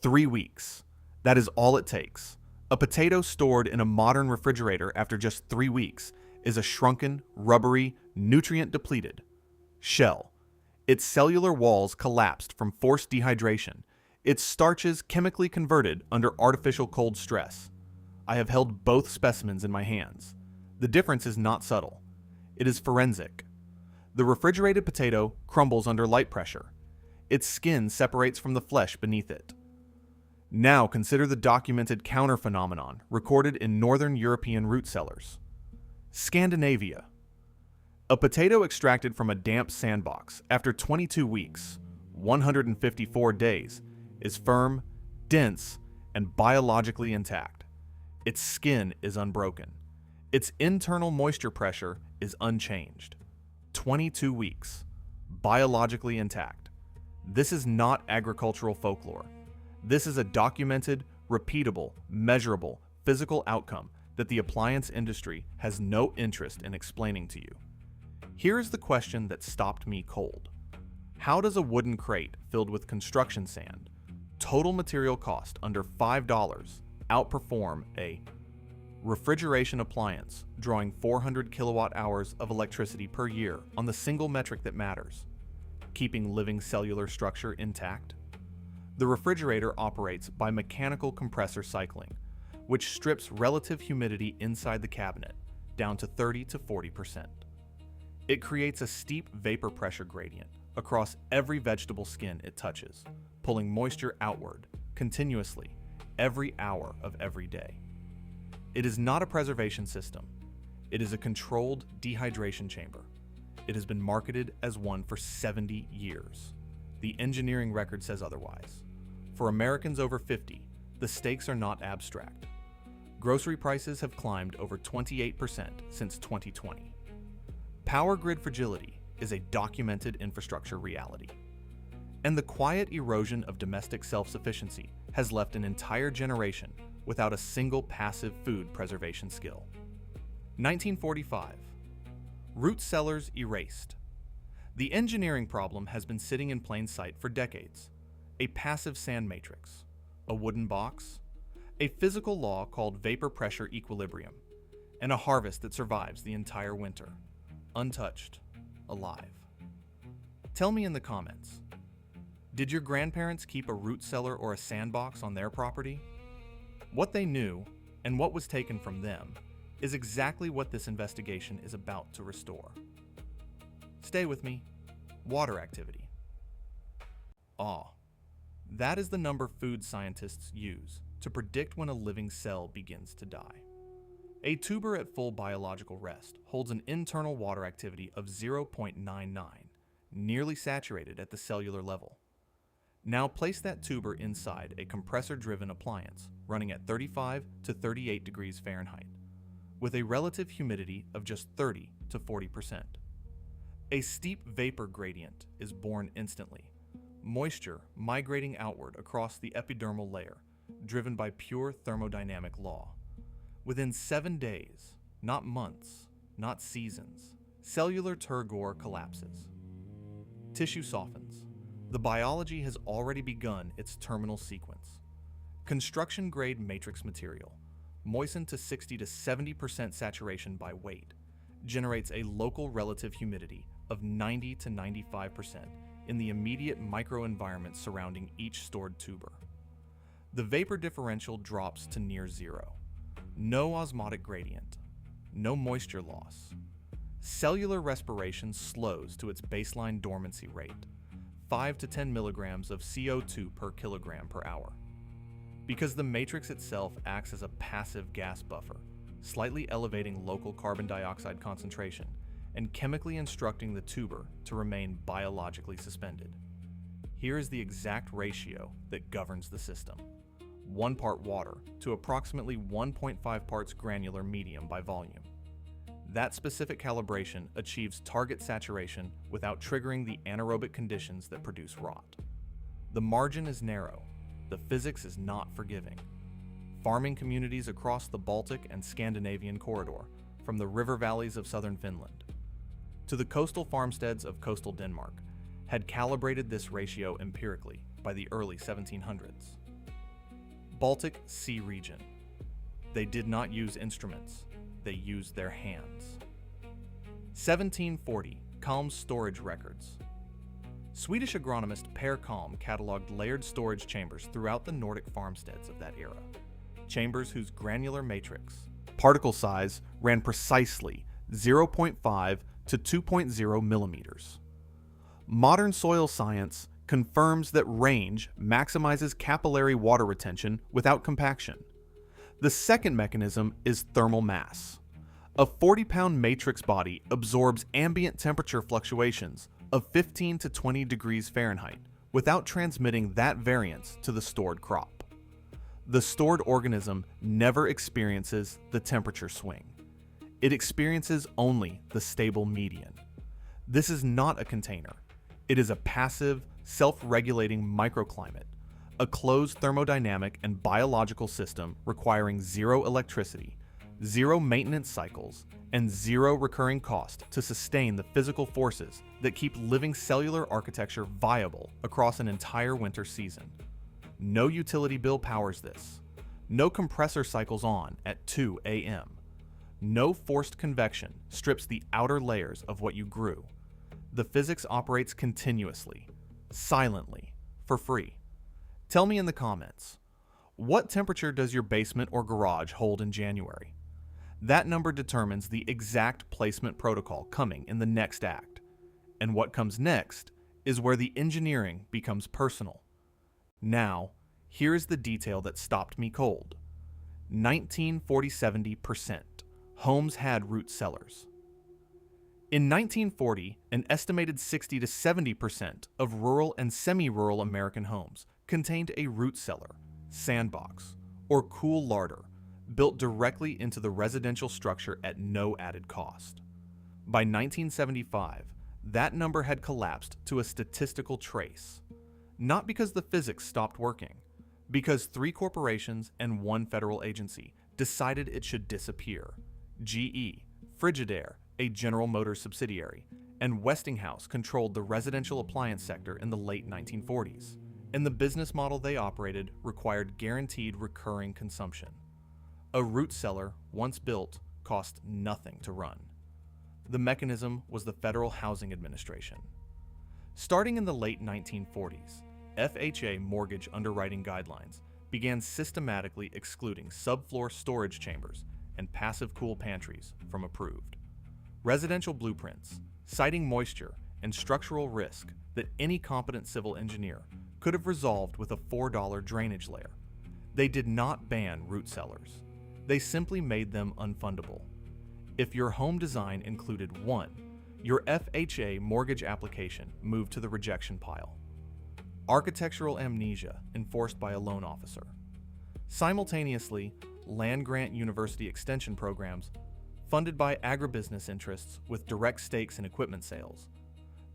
3 weeks. That is all it takes. A potato stored in a modern refrigerator after just 3 weeks is a shrunken, rubbery, nutrient-depleted shell. Its cellular walls collapsed from forced dehydration, its starches chemically converted under artificial cold stress. I have held both specimens in my hands. The difference is not subtle. It is forensic. The refrigerated potato crumbles under light pressure. Its skin separates from the flesh beneath it. Now consider the documented counter-phenomenon recorded in northern European root cellars. Scandinavia. A potato extracted from a damp sandbox after 22 weeks, 154 days, is firm, dense, and biologically intact. Its skin is unbroken. Its internal moisture pressure is unchanged. 22 weeks, biologically intact. This is not agricultural folklore. This is a documented, repeatable, measurable, physical outcome that the appliance industry has no interest in explaining to you. Here is the question that stopped me cold. How does a wooden crate filled with construction sand, total material cost under $5, outperform a refrigeration appliance drawing 400 kilowatt hours of electricity per year on the single metric that matters, keeping living cellular structure intact? The refrigerator operates by mechanical compressor cycling, which strips relative humidity inside the cabinet down to 30 to 40%. It creates a steep vapor pressure gradient across every vegetable skin it touches, pulling moisture outward continuously every hour of every day. It is not a preservation system. It is a controlled dehydration chamber. It has been marketed as one for 70 years. The engineering record says otherwise. For Americans over 50, the stakes are not abstract. Grocery prices have climbed over 28% since 2020. Power grid fragility is a documented infrastructure reality. And the quiet erosion of domestic self-sufficiency has left an entire generation without a single passive food preservation skill. 1945. Root cellars erased. The engineering problem has been sitting in plain sight for decades. A passive sand matrix, a wooden box, a physical law called vapor pressure equilibrium, and a harvest that survives the entire winter, untouched, alive. Tell me in the comments, did your grandparents keep a root cellar or a sandbox on their property? What they knew, and what was taken from them, is exactly what this investigation is about to restore. Stay with me. Water activity. That is the number food scientists use to predict when a living cell begins to die. A tuber at full biological rest holds an internal water activity of 0.99, nearly saturated at the cellular level. Now place that tuber inside a compressor-driven appliance running at 35 to 38 degrees Fahrenheit, with a relative humidity of just 30 to 40%. A steep vapor gradient is born instantly, moisture migrating outward across the epidermal layer, driven by pure thermodynamic law. Within 7 days, not months, not seasons, cellular turgor collapses. Tissue softens. The biology has already begun its terminal sequence. Construction-grade matrix material, moistened to 60 to 70% saturation by weight, generates a local relative humidity of 90 to 95% in the immediate microenvironment surrounding each stored tuber. The vapor differential drops to near zero. No osmotic gradient, no moisture loss. Cellular respiration slows to its baseline dormancy rate, 5 to 10 milligrams of CO2 per kilogram per hour. Because the matrix itself acts as a passive gas buffer, slightly elevating local carbon dioxide concentration and chemically instructing the tuber to remain biologically suspended. Here is the exact ratio that governs the system. 1 part water to approximately 1.5 parts granular medium by volume. That specific calibration achieves target saturation without triggering the anaerobic conditions that produce rot. The margin is narrow. The physics is not forgiving. Farming communities across the Baltic and Scandinavian corridor, from the river valleys of southern Finland to the coastal farmsteads of coastal Denmark, had calibrated this ratio empirically by the early 1700s. Baltic Sea region. They did not use instruments, they used their hands. 1740, Kalm's storage records. Swedish agronomist Per Kalm cataloged layered storage chambers throughout the Nordic farmsteads of that era. Chambers whose granular matrix, particle size, ran precisely 0.5 to 2.0 millimeters. Modern soil science confirms that range maximizes capillary water retention without compaction. The second mechanism is thermal mass. A 40-pound matrix body absorbs ambient temperature fluctuations of 15 to 20 degrees Fahrenheit without transmitting that variance to the stored crop. The stored organism never experiences the temperature swing. It experiences only the stable median. This is not a container. It is a passive, self-regulating microclimate, a closed thermodynamic and biological system requiring zero electricity, zero maintenance cycles, and zero recurring cost to sustain the physical forces that keep living cellular architecture viable across an entire winter season. No utility bill powers this. No compressor cycles on at 2 a.m. No forced convection strips the outer layers of what you grew. The physics operates continuously, silently, for free. Tell me in the comments, what temperature does your basement or garage hold in January? That number determines the exact placement protocol coming in the next act. And what comes next is where the engineering becomes personal. Now, here is the detail that stopped me cold. 1940-70%. Homes had root cellars. In 1940, an estimated 60 to 70% of rural and semi-rural American homes contained a root cellar, sandbox, or cool larder built directly into the residential structure at no added cost. By 1975, that number had collapsed to a statistical trace, not because the physics stopped working, because 3 corporations and 1 federal agency decided it should disappear. GE, Frigidaire, a General Motors subsidiary, and Westinghouse controlled the residential appliance sector in the late 1940s, and the business model they operated required guaranteed recurring consumption. A root cellar, once built, cost nothing to run. The mechanism was the Federal Housing Administration. Starting in the late 1940s, FHA mortgage underwriting guidelines began systematically excluding subfloor storage chambers and passive cool pantries from approved. Residential blueprints, citing moisture and structural risk that any competent civil engineer could have resolved with a $4 drainage layer. They did not ban root cellars. They simply made them unfundable. If your home design included one, your FHA mortgage application moved to the rejection pile. Architectural amnesia enforced by a loan officer. Simultaneously, land-grant university extension programs, funded by agribusiness interests with direct stakes in equipment sales,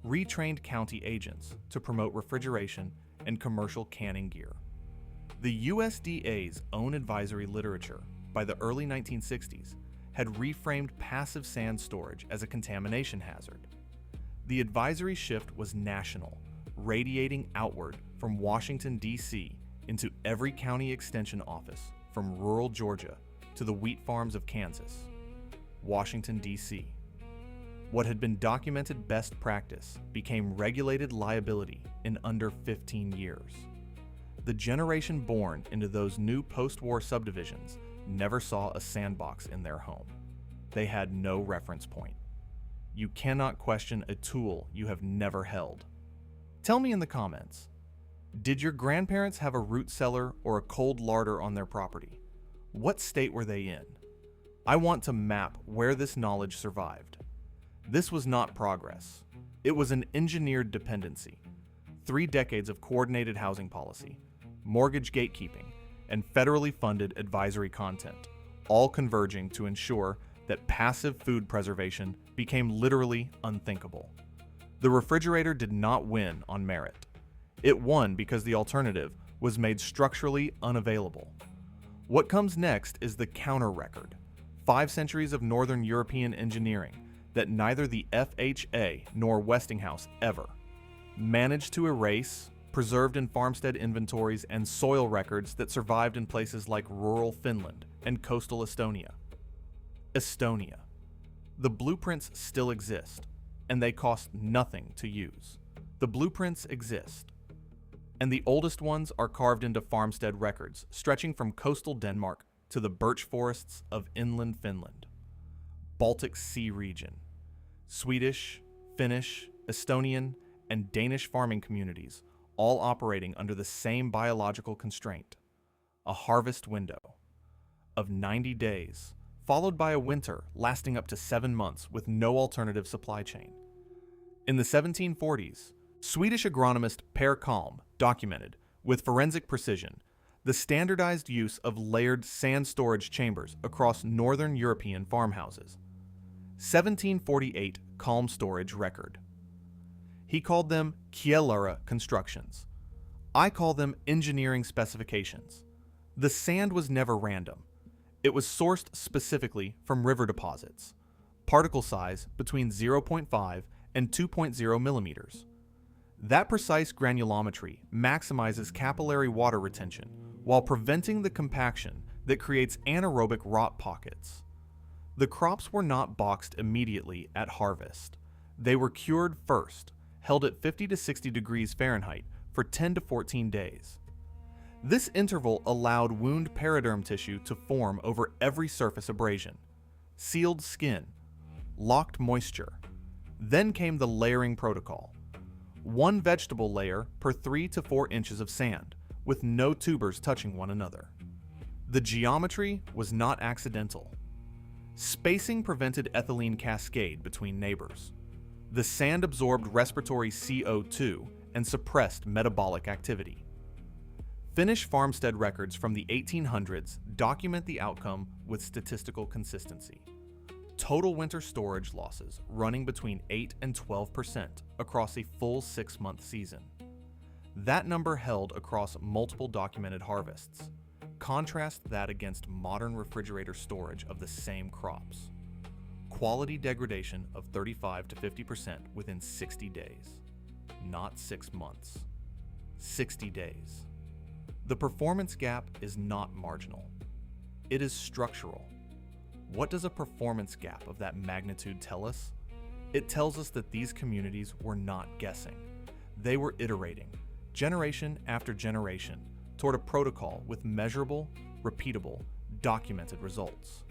retrained county agents to promote refrigeration and commercial canning gear. The USDA's own advisory literature by the early 1960s had reframed passive sand storage as a contamination hazard. The advisory shift was national, radiating outward from Washington, D.C. into every county extension office from rural Georgia to the wheat farms of Kansas. Washington, D.C. What had been documented best practice became regulated liability in under 15 years. The generation born into those new post-war subdivisions never saw a sandbox in their home. They had no reference point. You cannot question a tool you have never held. Tell me in the comments, did your grandparents have a root cellar or a cold larder on their property? What state were they in? I want to map where this knowledge survived. This was not progress. It was an engineered dependency. 3 decades of coordinated housing policy, mortgage gatekeeping, and federally funded advisory content, all converging to ensure that passive food preservation became literally unthinkable. The refrigerator did not win on merit. It won because the alternative was made structurally unavailable. What comes next is the counter record, 5 centuries of Northern European engineering that neither the FHA nor Westinghouse ever managed to erase preserved in farmstead inventories and soil records that survived in places like rural Finland and coastal Estonia. Estonia. The blueprints still exist, and they cost nothing to use. The blueprints exist, and the oldest ones are carved into farmstead records, stretching from coastal Denmark to the birch forests of inland Finland. Baltic Sea region. Swedish, Finnish, Estonian, and Danish farming communities, all operating under the same biological constraint, a harvest window of 90 days, followed by a winter lasting up to 7 months with no alternative supply chain. In the 1740s, Swedish agronomist Per Kalm documented, with forensic precision, the standardized use of layered sand storage chambers across northern European farmhouses. 1748 Kalm storage record. He called them Kjellare constructions. I call them engineering specifications. The sand was never random. It was sourced specifically from river deposits. Particle size between 0.5 and 2.0 millimeters. That precise granulometry maximizes capillary water retention while preventing the compaction that creates anaerobic rot pockets. The crops were not boxed immediately at harvest. They were cured first, held at 50 to 60 degrees Fahrenheit for 10 to 14 days. This interval allowed wound periderm tissue to form over every surface abrasion, sealed skin, locked moisture. Then came the layering protocol. One vegetable layer per 3 to 4 inches of sand, with no tubers touching one another. The geometry was not accidental. Spacing prevented ethylene cascade between neighbors. The sand absorbed respiratory CO2 and suppressed metabolic activity. Finnish farmstead records from the 1800s document the outcome with statistical consistency. Total winter storage losses running between 8 and 12% across a full 6-month season. That number held across multiple documented harvests. Contrast that against modern refrigerator storage of the same crops. Quality degradation of 35 to 50% within 60 days. Not 6 months. 60 days. The performance gap is not marginal. It is structural. What does a performance gap of that magnitude tell us? It tells us that these communities were not guessing. They were iterating, generation after generation, toward a protocol with measurable, repeatable, documented results.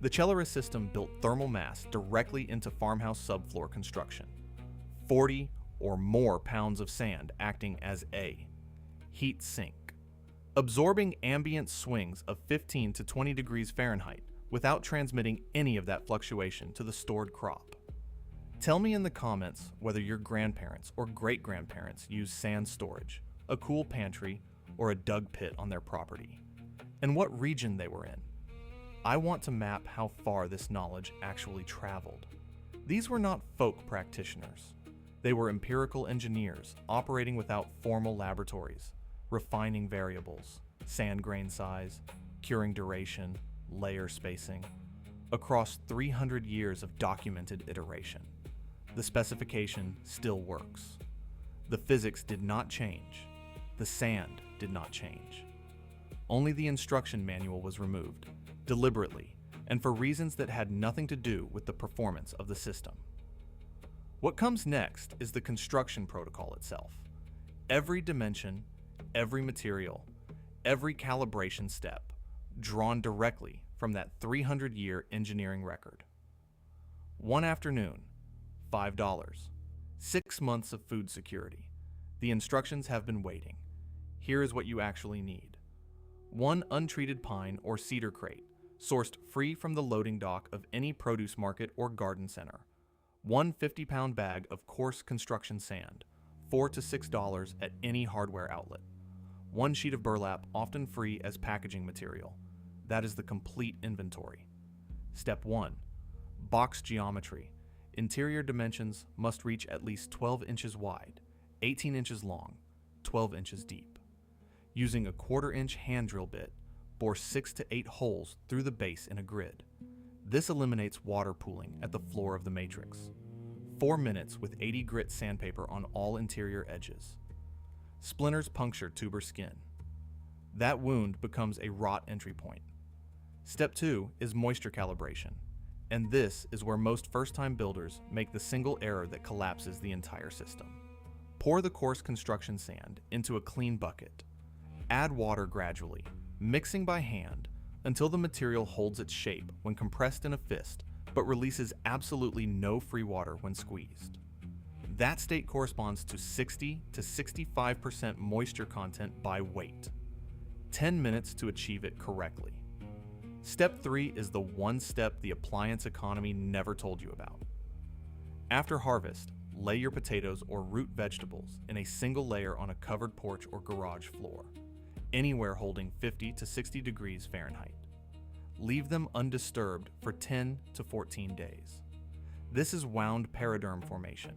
The Kjellare system built thermal mass directly into farmhouse subfloor construction. 40 or more pounds of sand acting as a heat sink, absorbing ambient swings of 15 to 20 degrees Fahrenheit without transmitting any of that fluctuation to the stored crop. Tell me in the comments whether your grandparents or great-grandparents used sand storage, a cool pantry, or a dug pit on their property, and what region they were in. I want to map how far this knowledge actually traveled. These were not folk practitioners. They were empirical engineers operating without formal laboratories, refining variables, sand grain size, curing duration, layer spacing, across 300 years of documented iteration. The specification still works. The physics did not change. The sand did not change. Only the instruction manual was removed, deliberately, and for reasons that had nothing to do with the performance of the system. What comes next is the construction protocol itself. Every dimension, every material, every calibration step, drawn directly from that 300-year engineering record. One afternoon, $5. 6 months of food security. The instructions have been waiting. Here is what you actually need. 1 untreated pine or cedar crate, sourced free from the loading dock of any produce market or garden center. 1 50-pound bag of coarse construction sand, $4 to $6 at any hardware outlet. 1 sheet of burlap, often free as packaging material. That is the complete inventory. Step 1. Box geometry. Interior dimensions must reach at least 12 inches wide, 18 inches long, 12 inches deep. Using a 1/4 inch hand drill bit, bore 6 to 8 holes through the base in a grid. This eliminates water pooling at the floor of the matrix. 4 minutes with 80 grit sandpaper on all interior edges. Splinters puncture tuber skin. That wound becomes a rot entry point. Step 2 is moisture calibration, and this is where most first-time builders make the single error that collapses the entire system. Pour the coarse construction sand into a clean bucket. Add water gradually, mixing by hand until the material holds its shape when compressed in a fist, but releases absolutely no free water when squeezed. That state corresponds to 60 to 65% moisture content by weight. 10 minutes to achieve it correctly. Step 3 is the one step the appliance economy never told you about. After harvest, lay your potatoes or root vegetables in a single layer on a covered porch or garage floor, anywhere holding 50 to 60 degrees Fahrenheit. Leave them undisturbed for 10 to 14 days. This is wound periderm formation.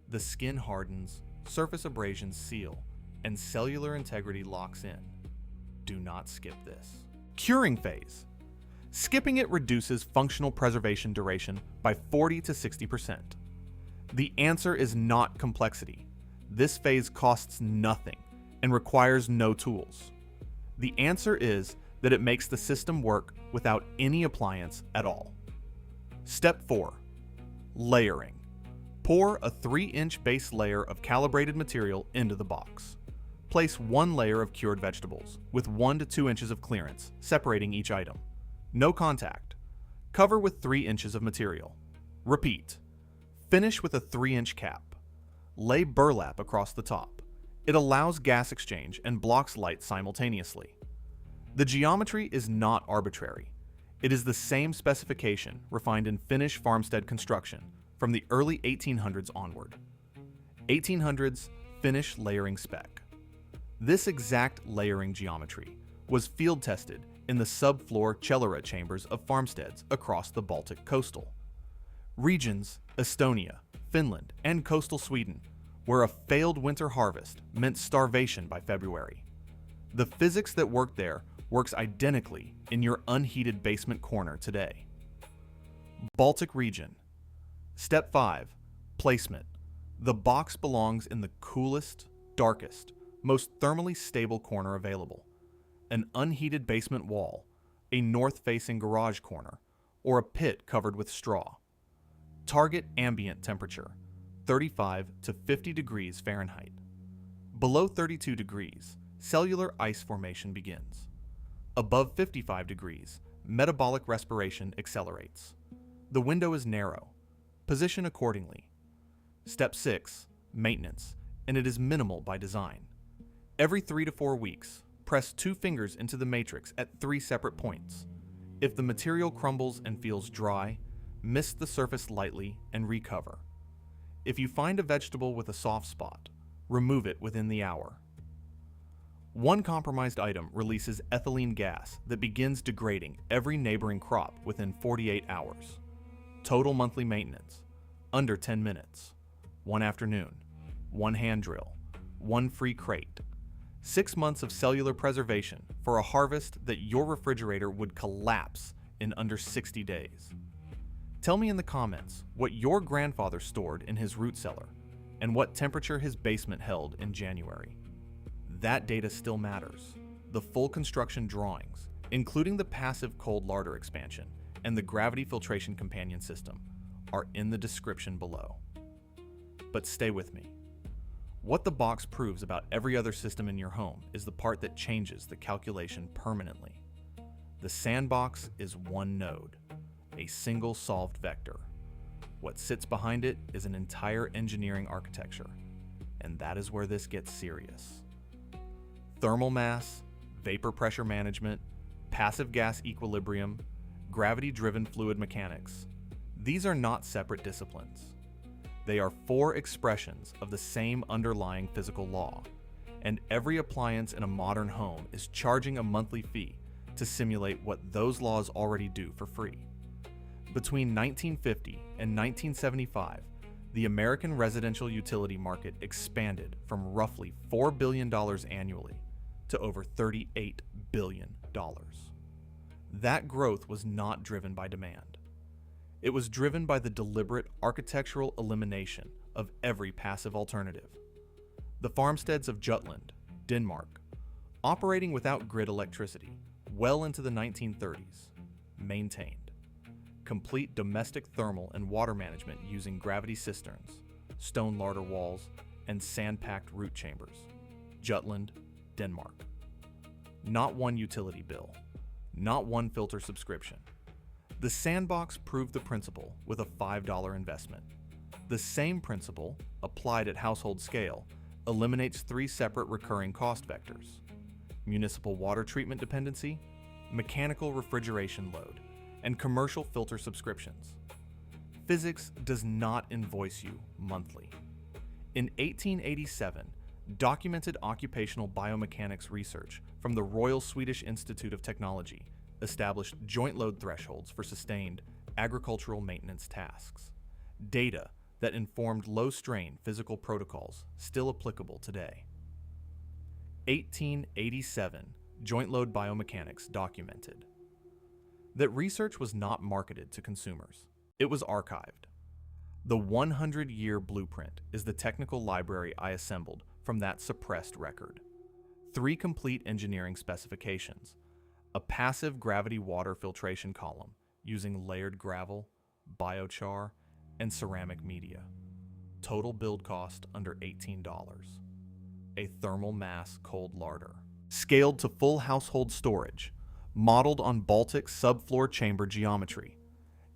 The skin hardens, surface abrasions seal, and cellular integrity locks in. Do not skip this. Curing phase. Skipping it reduces functional preservation duration by 40 to 60%. The answer is not complexity. This phase costs nothing and requires no tools. The answer is that it makes the system work without any appliance at all. Step 4. Layering. Pour a 3-inch base layer of calibrated material into the box. Place one layer of cured vegetables with 1 to 2 inches of clearance, separating each item. No contact. Cover with 3 inches of material. Repeat. Finish with a 3-inch cap. Lay burlap across the top. It allows gas exchange and blocks light simultaneously. The geometry is not arbitrary. It is the same specification refined in Finnish farmstead construction from the early 1800s onward. 1800s Finnish layering spec. This exact layering geometry was field tested in the subfloor cellera chambers of farmsteads across the Baltic coastal regions, Estonia, Finland, and coastal Sweden, where a failed winter harvest meant starvation by February. The physics that worked there works identically in your unheated basement corner today. Baltic region. Step 5. Placement. The box belongs in the coolest, darkest, most thermally stable corner available. An unheated basement wall, a north-facing garage corner, or a pit covered with straw. Target ambient temperature, 35 to 50 degrees Fahrenheit. Below 32 degrees, cellular ice formation begins. Above 55 degrees, metabolic respiration accelerates. The window is narrow. Position accordingly. Step 6. Maintenance, and it is minimal by design. Every 3 to 4 weeks, press 2 fingers into the matrix at 3 separate points. If the material crumbles and feels dry, mist the surface lightly and recover. If you find a vegetable with a soft spot, remove it within the hour. One compromised item releases ethylene gas that begins degrading every neighboring crop within 48 hours. Total monthly maintenance, under 10 minutes. 1 afternoon, 1 hand drill, 1 free crate. 6 months of cellular preservation for a harvest that your refrigerator would collapse in under 60 days. Tell me in the comments what your grandfather stored in his root cellar and what temperature his basement held in January. That data still matters. The full construction drawings, including the passive cold larder expansion and the gravity filtration companion system, are in the description below. But stay with me. What the box proves about every other system in your home is the part that changes the calculation permanently. The sandbox is one node, a single solved vector. What sits behind it is an entire engineering architecture, and that is where this gets serious. Thermal mass, vapor pressure management, passive gas equilibrium, gravity-driven fluid mechanics. These are not separate disciplines. They are 4 expressions of the same underlying physical law, and every appliance in a modern home is charging a monthly fee to simulate what those laws already do for free. Between 1950 and 1975, the American residential utility market expanded from roughly $4 billion annually to over $38 billion. That growth was not driven by demand. It was driven by the deliberate architectural elimination of every passive alternative. The farmsteads of Jutland, Denmark. Operating without grid electricity, well into the 1930s. Maintained. Complete domestic thermal and water management using gravity cisterns, stone larder walls, and sand-packed root chambers. Jutland, Denmark. Not one utility bill. Not one filter subscription. The Sandbox proved the principle with a $5 investment. The same principle, applied at household scale, eliminates 3 separate recurring cost vectors: municipal water treatment dependency, mechanical refrigeration load, and commercial filter subscriptions. Physics does not invoice you monthly. In 1887, documented occupational biomechanics research from the Royal Swedish Institute of Technology established joint load thresholds for sustained agricultural maintenance tasks, data that informed low-strain physical protocols still applicable today. 1887 joint load biomechanics documented that research was not marketed to consumers. It was archived. The 100-year blueprint is the technical library I assembled from that suppressed record. 3 complete engineering specifications, a passive gravity water filtration column using layered gravel, biochar, and ceramic media. Total build cost under $18. A thermal mass cold larder. Scaled to full household storage, modeled on Baltic subfloor chamber geometry,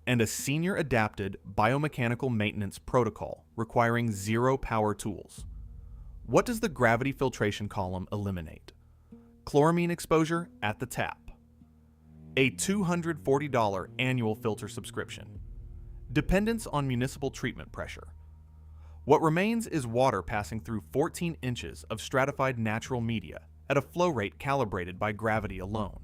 and a senior adapted biomechanical maintenance protocol requiring 0 power tools. What does the gravity filtration column eliminate? Chloramine exposure at the tap. A $240 annual filter subscription. Dependence on municipal treatment pressure. What remains is water passing through 14 inches of stratified natural media at a flow rate calibrated by gravity alone.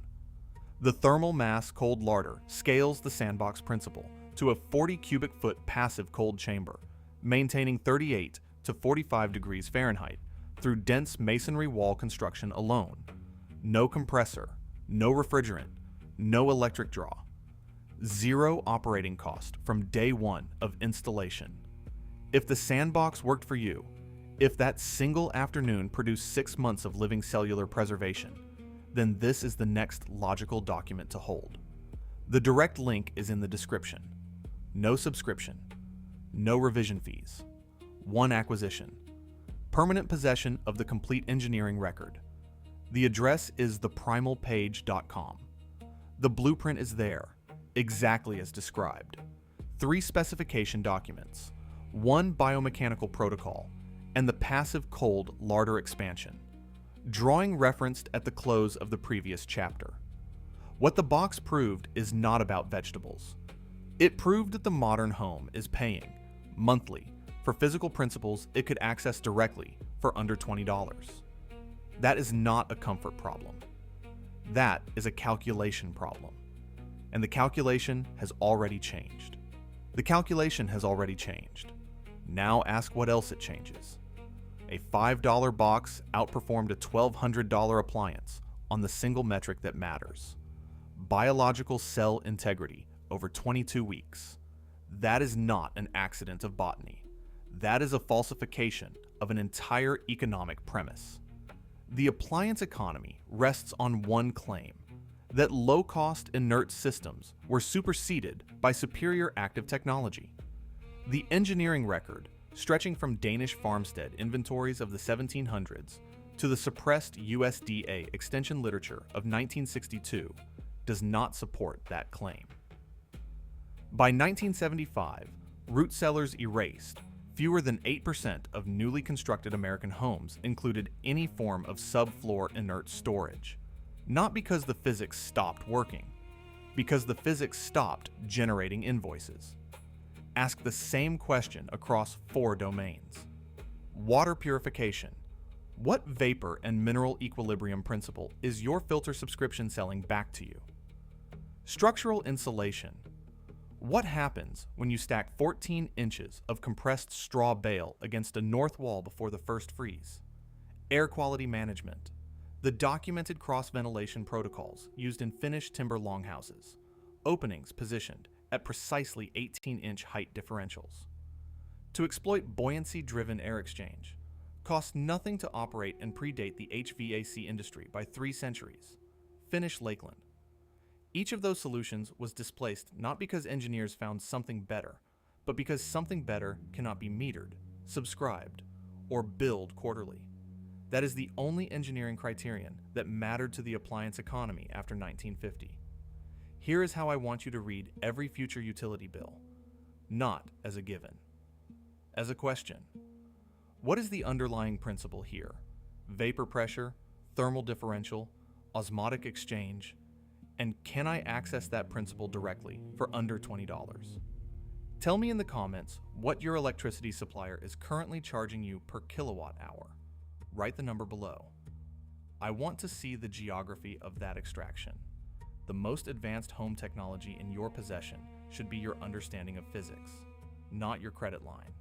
The thermal mass cold larder scales the Sandbox principle to a 40 cubic foot passive cold chamber, maintaining 38 to 45 degrees Fahrenheit through dense masonry wall construction alone. No compressor, no refrigerant, no electric draw. 0 operating cost from day one of installation. If the Sandbox worked for you, if that single afternoon produced 6 months of living cellular preservation, then this is the next logical document to hold. The direct link is in the description. No subscription, no revision fees, 1 acquisition, permanent possession of the complete engineering record. The address is theprimalpage.com. The blueprint is there, exactly as described. 3 specification documents, 1 biomechanical protocol, and the passive cold larder expansion. Drawing referenced at the close of the previous chapter. What the box proved is not about vegetables. It proved that the modern home is paying, monthly, for physical principles it could access directly for under $20. That is not a comfort problem. That is a calculation problem. And the calculation has already changed. The calculation has already changed. Now ask what else it changes. A $5 box outperformed a $1,200 appliance on the single metric that matters: biological cell integrity over 22 weeks. That is not an accident of botany. That is a falsification of an entire economic premise. The appliance economy rests on one claim: that low-cost inert systems were superseded by superior active technology. The engineering record, stretching from Danish farmstead inventories of the 1700s to the suppressed USDA extension literature of 1962, does not support that claim. By 1975, root cellars erased, fewer than 8% of newly constructed American homes included any form of subfloor inert storage. Not because the physics stopped working, because the physics stopped generating invoices. Ask the same question across 4 domains. Water purification. What vapor and mineral equilibrium principle is your filter subscription selling back to you? Structural insulation. What happens when you stack 14 inches of compressed straw bale against a north wall before the first freeze? Air quality management. The documented cross-ventilation protocols used in Finnish timber longhouses. Openings positioned at precisely 18-inch height differentials. To exploit buoyancy-driven air exchange, Cost nothing to operate and predate the HVAC industry by 3 centuries. Finnish Lakeland. Each of those solutions was displaced not because engineers found something better, but because something better cannot be metered, subscribed, or billed quarterly. That is the only engineering criterion that mattered to the appliance economy after 1950. Here is how I want you to read every future utility bill, not as a given. As a question. What is the underlying principle here? Vapor pressure, thermal differential, osmotic exchange, and can I access that principle directly for under $20? Tell me in the comments what your electricity supplier is currently charging you per kilowatt hour. Write the number below. I want to see the geography of that extraction. The most advanced home technology in your possession should be your understanding of physics, not your credit line.